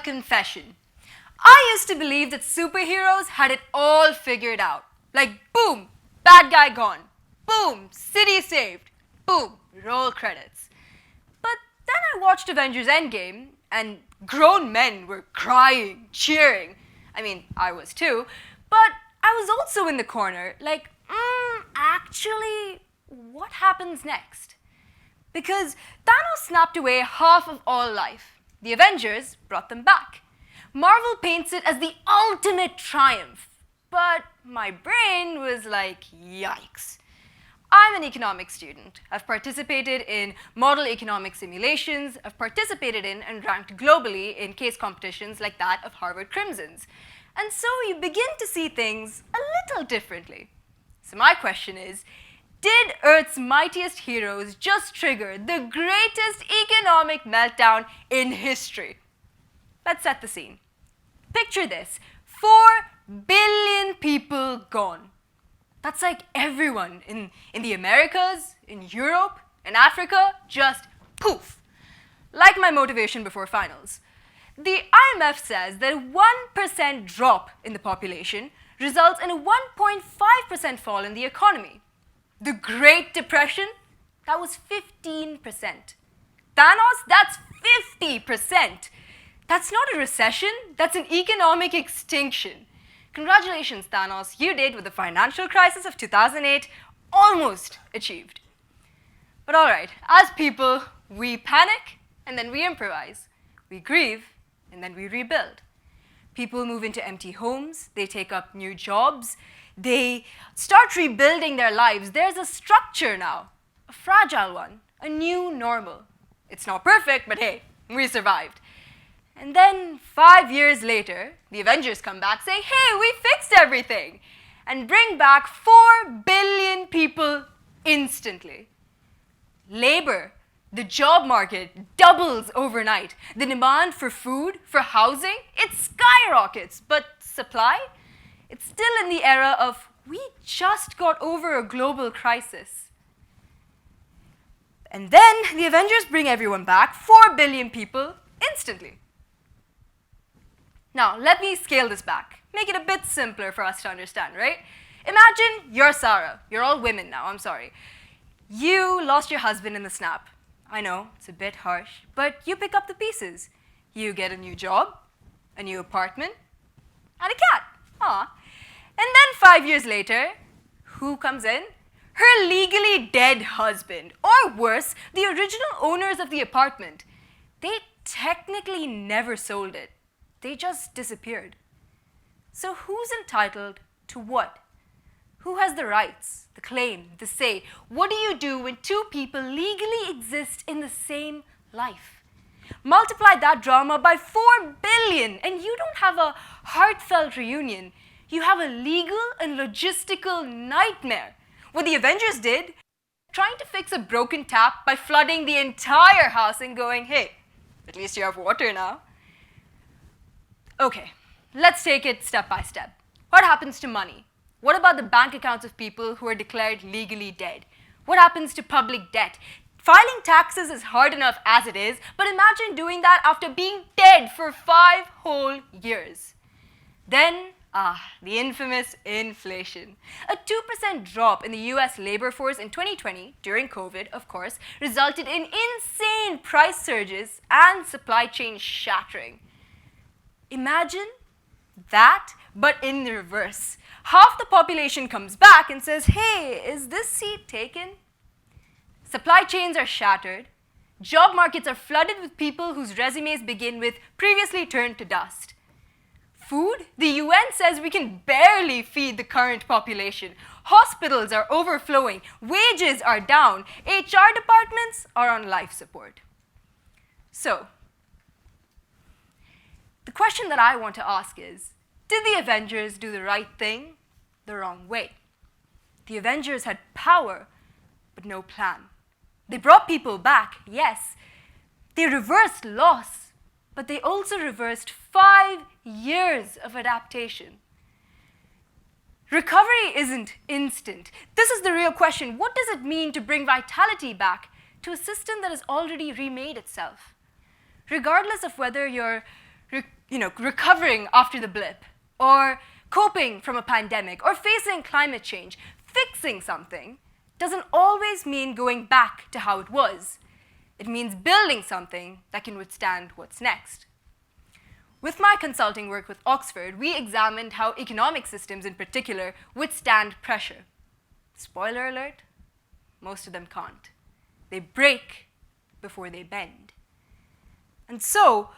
confession. I used to believe that superheroes had it all figured out. Like, boom, bad guy gone. Boom, city saved. Boom, roll credits. But then I watched Avengers Endgame, and grown men were crying, cheering. I mean, I was too. But I was also in the corner, like, actually, what happens next? Because Thanos snapped away half of all life. The Avengers brought them back. Marvel paints it as the ultimate triumph. But my brain was like, yikes. I'm an economics student. I've participated in model economic simulations. I've participated in and ranked globally in case competitions like that of Harvard Crimson's. And so you begin to see things a little differently. So my question is, did Earth's mightiest heroes just trigger the greatest economic meltdown in history? Let's set the scene. Picture this, 4 billion people gone. That's like everyone in the Americas, in Europe, in Africa, just poof. Like my motivation before finals. The IMF says that a 1% drop in the population results in a 1.5% fall in the economy. The Great Depression, that was 15%. Thanos, that's 50%. That's not a recession, that's an economic extinction. Congratulations, Thanos, you did what the financial crisis of 2008 almost achieved. But all right, as people, we panic and then we improvise. We grieve and then we rebuild. People move into empty homes, they take up new jobs, they start rebuilding their lives. There's a structure now, a fragile one, a new normal. It's not perfect, but hey, we survived. And then 5 years later, the Avengers come back, say, hey, we fixed everything, and bring back 4 billion people instantly. Labor, the job market doubles overnight. The demand for food, for housing, it skyrockets. But supply? It's still in the era of, we just got over a global crisis. And then the Avengers bring everyone back, 4 billion people, instantly. Now, let me scale this back. Make it a bit simpler for us to understand, right? Imagine you're Sarah. You're all women now, I'm sorry. You lost your husband in the snap. I know, it's a bit harsh, but you pick up the pieces. You get a new job, a new apartment, and a cat. Aw. And then 5 years later, who comes in? Her legally dead husband, or worse, the original owners of the apartment. They technically never sold it. They just disappeared. So who's entitled to what? Who has the rights, the claim, the say? What do you do when 2 people legally exist in the same life? Multiply that drama by 4 billion and you don't have a heartfelt reunion. You have a legal and logistical nightmare. What the Avengers did, trying to fix a broken tap by flooding the entire house and going, hey, at least you have water now. Okay, let's take it step by step. What happens to money? What about the bank accounts of people who are declared legally dead? What happens to public debt? Filing taxes is hard enough as it is, but imagine doing that after being dead for 5 whole years. Then, the infamous inflation. A 2% drop in the US labor force in 2020, during COVID, of course, resulted in insane price surges and supply chain shattering. Imagine that, but in the reverse. Half the population comes back and says, hey, is this seat taken? Supply chains are shattered. Job markets are flooded with people whose resumes begin with previously turned to dust. Food? The UN says we can barely feed the current population. Hospitals are overflowing. Wages are down. HR departments are on life support. So, the question that I want to ask is, did the Avengers do the right thing the wrong way? The Avengers had power, but no plan. They brought people back, yes. They reversed loss, but they also reversed 5 years of adaptation. Recovery isn't instant. This is the real question. What does it mean to bring vitality back to a system that has already remade itself? Regardless of whether you're recovering after the blip, or coping from a pandemic, or facing climate change, fixing something doesn't always mean going back to how it was. It means building something that can withstand what's next. With my consulting work with Oxford, we examined how economic systems in particular withstand pressure. Spoiler alert, most of them can't. They break before they bend. And so,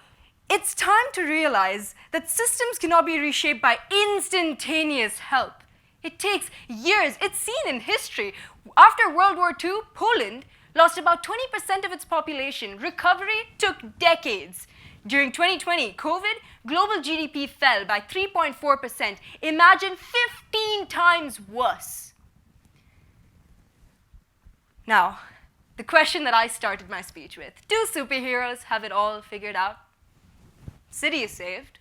it's time to realize that systems cannot be reshaped by instantaneous help. It takes years. It's seen in history. After World War II, Poland lost about 20% of its population. Recovery took decades. During 2020, COVID, global GDP fell by 3.4%. Imagine 15 times worse. Now, the question that I started my speech with, do superheroes have it all figured out? City is saved,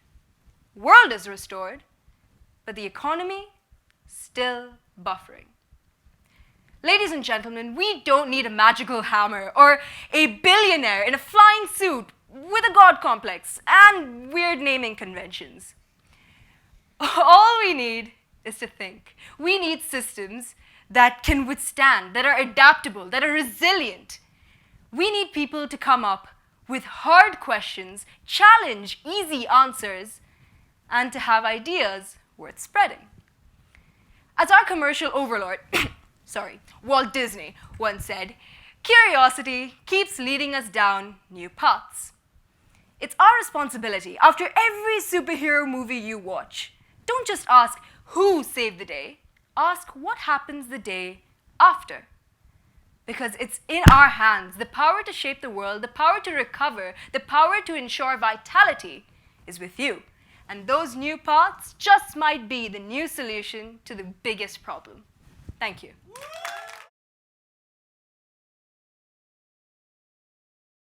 world is restored, but the economy still buffering. Ladies and gentlemen, we don't need a magical hammer or a billionaire in a flying suit with a god complex and weird naming conventions. All we need is to think. We need systems that can withstand, that are adaptable, that are resilient. We need people to come up with hard questions, challenge easy answers, and to have ideas worth spreading. As our commercial overlord, Walt Disney once said, curiosity keeps leading us down new paths. It's our responsibility, after every superhero movie you watch, don't just ask who saved the day, ask what happens the day after. Because it's in our hands. The power to shape the world, the power to recover, the power to ensure vitality is with you. And those new paths just might be the new solution to the biggest problem. Thank you.